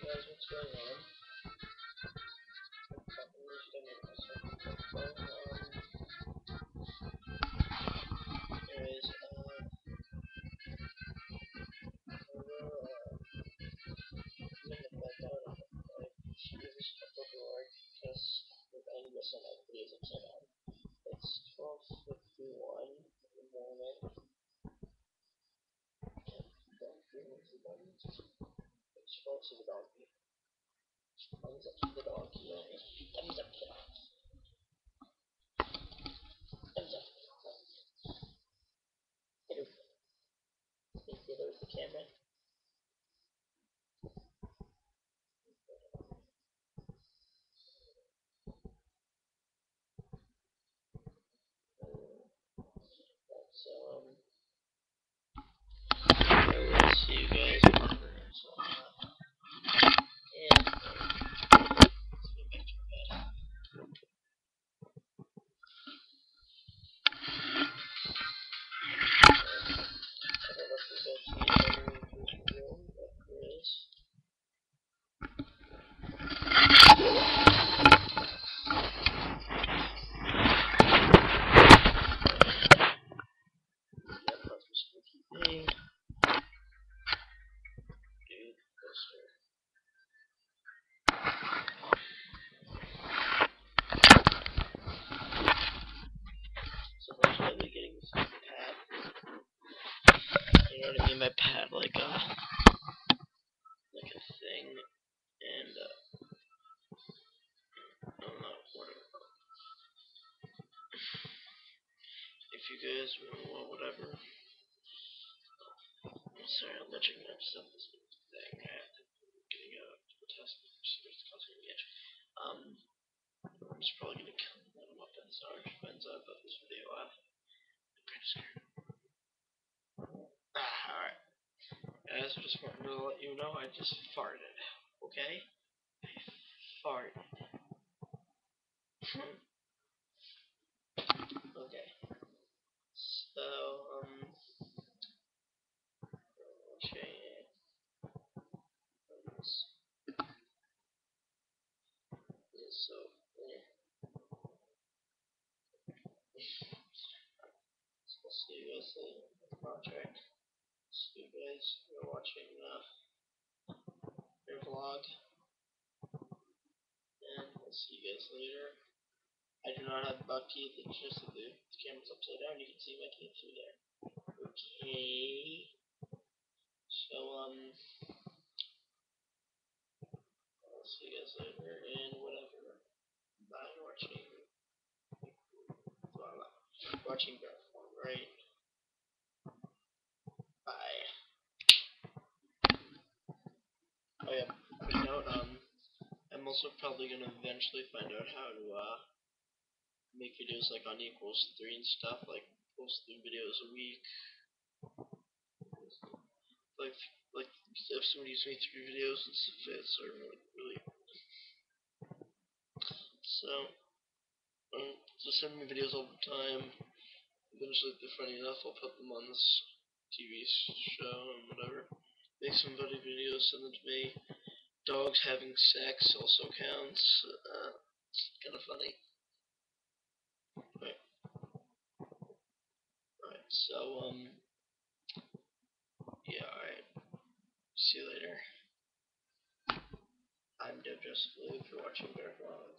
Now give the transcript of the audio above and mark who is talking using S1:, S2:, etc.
S1: guys, what's going on? Anyways, I'm gonna back out of like this couple of work because we're going to get some videos upside down. It's 12:51 in the morning. Don't feel like the button. It's close to the donkey. Thumbs up to the donkey. Thumbs up to the donkey. Thumbs up. See, there's the camera. So, let's see you guys. And, so that's why they're getting this pad. You know what I mean by pad? Like a thing. And, I don't know, whatever. If you guys want whatever. I'm sorry, I'm watching that stuff. This thing. I have to getting a test. See what's causing the itch. I'm just probably gonna kill one of my weapons. Depends on about this video. I'm pretty scared. Alright. Guys, I just wanted to let you know I just farted. Okay? I farted. Okay. So, so, I'll see you guys later. Project. See you guys. You're watching your vlog, and I'll see you guys later. I do not have buck teeth. It's just that the camera's upside down. You can see my teeth through there. Okay. So I'll see you guys later, and whatever. Bye. Watching Garform, right? Bye. Oh yeah, quick note, I'm also probably gonna eventually find out how to make videos like on equals 3 and stuff, like post 3 videos a week. Like if somebody gives me 3 videos and fits or like really. So just send me videos all the time. Eventually, if they're funny enough, I'll put them on this TV show and whatever. Make some funny videos, send them to me. Dogs having sex also counts. It's kind of funny. Alright, so, yeah, alright. See you later. I'm Dev Joseph Blue for watching Bear Vlog.